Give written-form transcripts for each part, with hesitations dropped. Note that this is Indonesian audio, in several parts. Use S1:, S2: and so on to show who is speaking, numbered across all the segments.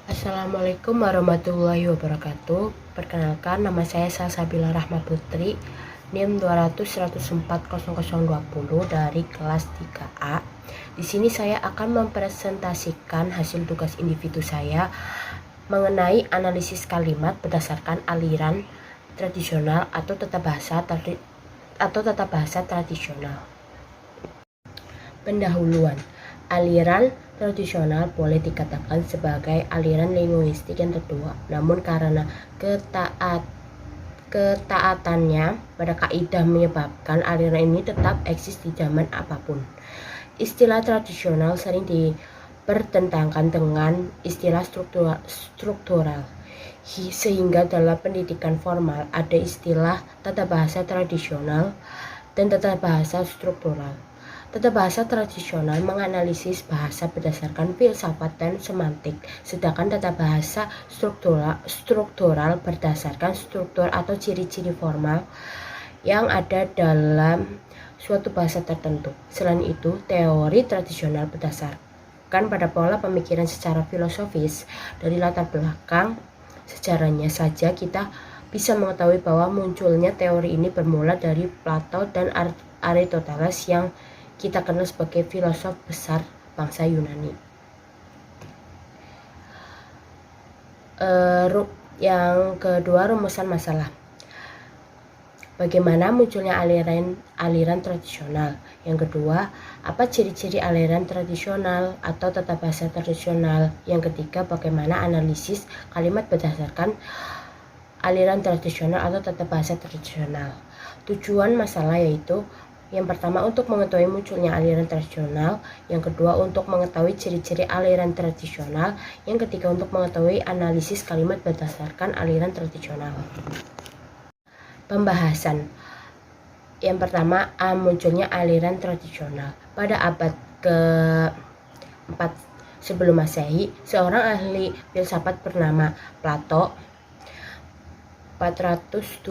S1: Assalamualaikum warahmatullahi wabarakatuh. Perkenalkan, nama saya Salsabila Rahma Putri, NIM 200104020 dari kelas 3A. Di sini saya akan mempresentasikan hasil tugas individu saya mengenai analisis kalimat berdasarkan aliran tradisional atau tata bahasa tradisional. Pendahuluan. Aliran tradisional boleh dikatakan sebagai aliran linguistik yang tertua, namun karena ketaatannya pada kaidah menyebabkan aliran ini tetap eksis di zaman apapun. Istilah tradisional sering dipertentangkan dengan istilah struktural, sehingga dalam pendidikan formal ada istilah tata bahasa tradisional dan tata bahasa struktural. Tata bahasa tradisional menganalisis bahasa berdasarkan filsafat dan semantik, sedangkan tata bahasa struktural berdasarkan struktur atau ciri-ciri formal yang ada dalam suatu bahasa tertentu. Selain itu, teori tradisional berdasarkan pada pola pemikiran secara filosofis. Dari latar belakang sejarahnya saja kita bisa mengetahui bahwa munculnya teori ini bermula dari Plato dan Aristoteles yang kita kenal sebagai filosof besar bangsa Yunani. Yang kedua, rumusan masalah. Bagaimana munculnya aliran tradisional? Yang kedua, apa ciri-ciri aliran tradisional atau tata bahasa tradisional? Yang ketiga, bagaimana analisis kalimat berdasarkan aliran tradisional atau tata bahasa tradisional? Tujuan masalah yaitu yang pertama untuk mengetahui munculnya aliran tradisional, yang kedua untuk mengetahui ciri-ciri aliran tradisional, yang ketiga untuk mengetahui analisis kalimat berdasarkan aliran tradisional. Pembahasan. Yang pertama, munculnya aliran tradisional. Pada abad ke-4 sebelum Masehi, seorang ahli filsafat bernama Plato 429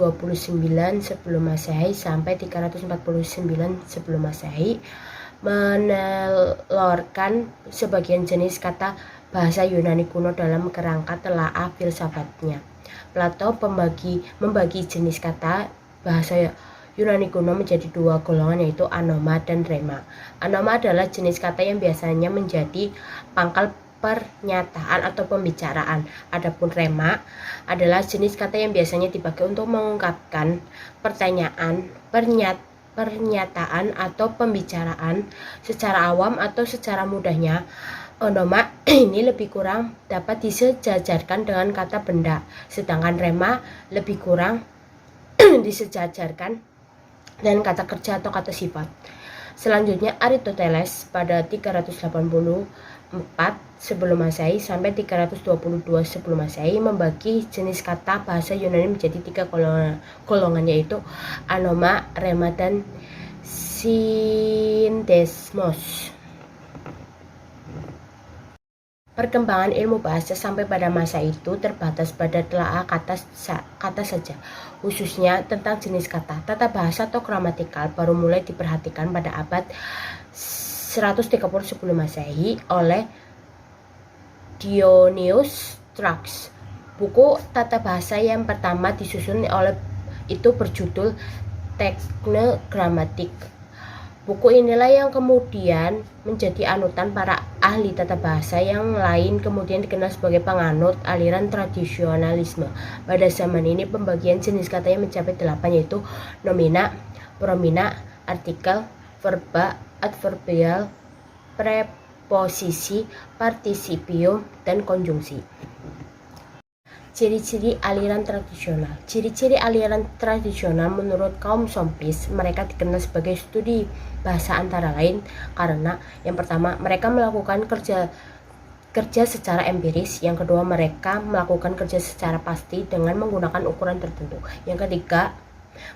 S1: sebelum Masehi sampai 349 sebelum Masehi menelurkan sebagian jenis kata bahasa Yunani kuno dalam kerangka telaah filsafatnya. Plato membagi jenis kata bahasa Yunani kuno menjadi dua golongan, yaitu anoma dan rema. Anoma adalah jenis kata yang biasanya menjadi pangkal pernyataan atau pembicaraan. Adapun rema adalah jenis kata yang biasanya dipakai untuk mengungkapkan pernyataan atau pembicaraan secara awam atau secara mudahnya. Onoma ini lebih kurang dapat disejajarkan dengan kata benda, sedangkan rema lebih kurang disejajarkan dengan kata kerja atau kata sifat. Selanjutnya, Aristoteles pada 384 sebelum Masehi sampai 322 sebelum Masehi membagi jenis kata bahasa Yunani menjadi tiga golongan, yaitu anoma, rema, dan sindesmos. Perkembangan ilmu bahasa sampai pada masa itu terbatas pada telaah kata saja, khususnya tentang jenis kata. Tata bahasa atau gramatikal baru mulai diperhatikan pada abad 130 sebelum Masehi oleh Dionysius Tracts. Buku tata bahasa yang pertama disusun oleh itu berjudul Techne Grammatik. Buku inilah yang kemudian menjadi anutan para ahli tata bahasa yang lain, kemudian dikenal sebagai penganut aliran tradisionalisme. Pada zaman ini pembagian jenis kata yang mencapai 8, yaitu nomina, promina, artikel, verba, adverbial, preposisi, partisipium, dan konjungsi. Ciri-ciri aliran tradisional. Ciri-ciri aliran tradisional menurut kaum Sompis, mereka dikenal sebagai studi bahasa antara lain karena yang pertama, mereka melakukan kerja secara empiris. Yang kedua, mereka melakukan kerja secara pasti dengan menggunakan ukuran tertentu. Yang ketiga,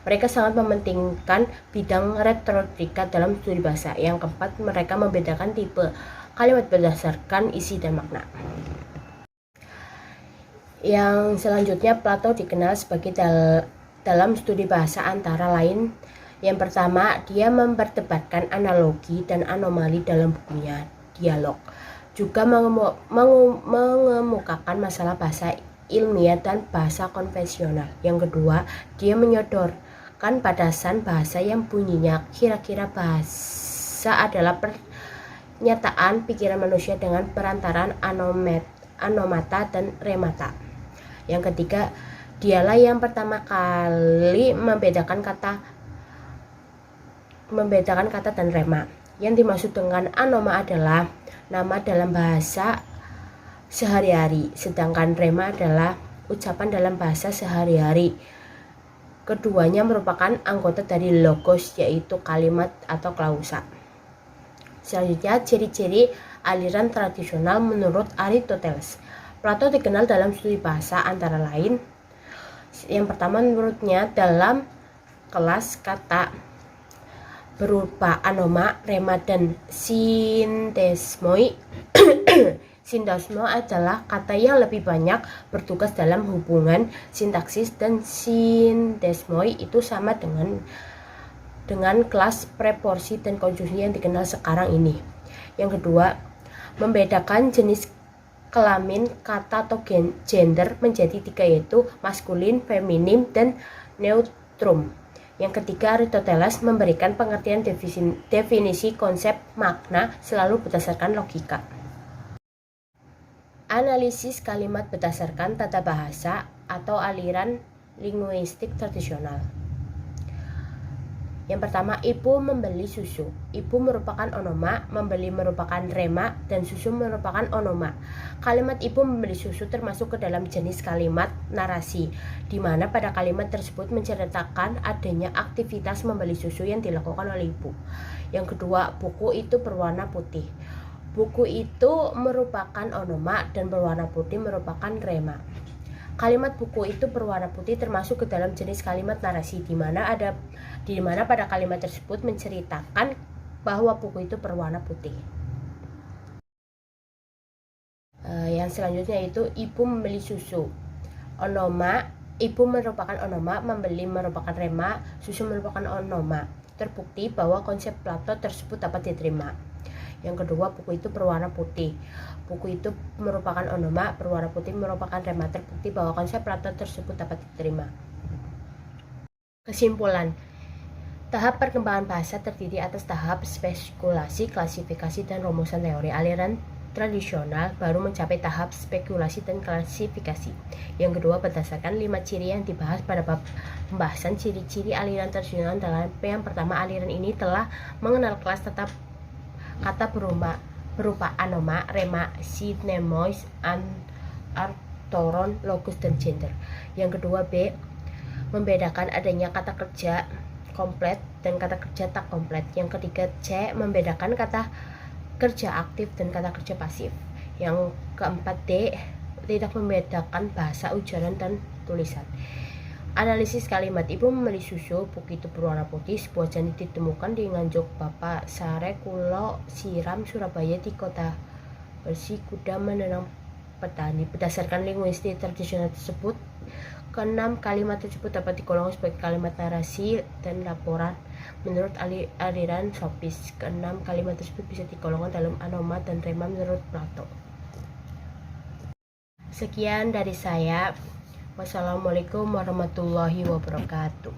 S1: mereka sangat mementingkan bidang retorika dalam studi bahasa. Yang keempat, mereka membedakan tipe kalimat berdasarkan isi dan makna. Yang selanjutnya, Plato dikenal sebagai dalam studi bahasa antara lain. Yang pertama, dia memperdebatkan analogi dan anomali dalam bukunya Dialog. juga mengemukakan masalah bahasa ilmiah dan bahasa konvensional. Yang kedua, dia menyodorkan batasan bahasa yang bunyinya kira-kira bahasa adalah pernyataan pikiran manusia dengan perantaraan anomata dan remata. Yang ketiga, dialah yang pertama kali membedakan kata dan rema. Yang dimaksud dengan anoma adalah nama dalam bahasa sehari-hari, sedangkan rema adalah ucapan dalam bahasa sehari-hari. Keduanya merupakan anggota dari logos, yaitu kalimat atau klausa. Selanjutnya, ciri-ciri aliran tradisional menurut Aristoteles. Plato dikenal dalam studi bahasa antara lain. Yang pertama, menurutnya dalam kelas kata berupa anoma, rema, dan sindesmoi. Sindesmo adalah kata yang lebih banyak bertugas dalam hubungan sintaksis, dan sindesmoi itu sama dengan kelas preporsi dan konjungsi yang dikenal sekarang ini. Yang kedua, membedakan jenis kelamin kata atau gender menjadi 3, yaitu maskulin, feminim, dan neutrum. Yang ketiga, Aristoteles memberikan pengertian definisi konsep makna selalu berdasarkan logika. Analisis kalimat berdasarkan tata bahasa atau aliran linguistik tradisional. Yang pertama, ibu membeli susu. Ibu merupakan onoma, membeli merupakan rema, dan susu merupakan onoma. Kalimat ibu membeli susu termasuk ke dalam jenis kalimat narasi, di mana pada kalimat tersebut menceritakan adanya aktivitas membeli susu yang dilakukan oleh ibu. Yang kedua, buku itu berwarna putih. Buku itu merupakan onoma dan berwarna putih merupakan rema. Kalimat buku itu berwarna putih termasuk ke dalam jenis kalimat narasi, di mana pada kalimat tersebut menceritakan bahwa buku itu berwarna putih. Yang selanjutnya itu ibu membeli susu. Onoma, ibu merupakan onoma, membeli merupakan rema, susu merupakan onoma. Terbukti bahwa konsep Plato tersebut dapat diterima. Yang kedua, buku itu berwarna putih. Buku itu merupakan onoma, berwarna putih merupakan rema. Terbukti bahwa konsep Plato tersebut dapat diterima. Kesimpulan, tahap perkembangan bahasa terdiri atas tahap spekulasi, klasifikasi, dan rumusan teori. Aliran tradisional baru mencapai tahap spekulasi dan klasifikasi. Yang kedua, berdasarkan 5 ciri yang dibahas pada bab pembahasan ciri-ciri aliran tradisional dalam yang pertama, aliran ini telah mengenal kelas kata berupa anoma, rema, sinemois, artoron, logos, dan gender. Yang kedua, B, membedakan adanya kata kerja komplet dan kata kerja tak komplet. Yang ketiga, C, membedakan kata kerja aktif dan kata kerja pasif. Yang keempat, D, tidak membedakan bahasa, ujaran, dan tulisan. Analisis kalimat ibu membeli susu, buku itu berwarna putih. Sebuah janin ditemukan di Nganjuk Bapak Sare Kulo Siram Surabaya di kota bersih kuda menenang petani. Berdasarkan linguistik tradisional tersebut, keenam kalimat tersebut dapat digolongkan sebagai kalimat narasi dan laporan menurut aliran sofis. Keenam kalimat tersebut bisa digolongkan dalam anoma dan rema menurut Plato. Sekian dari saya. Wassalamualaikum warahmatullahi wabarakatuh.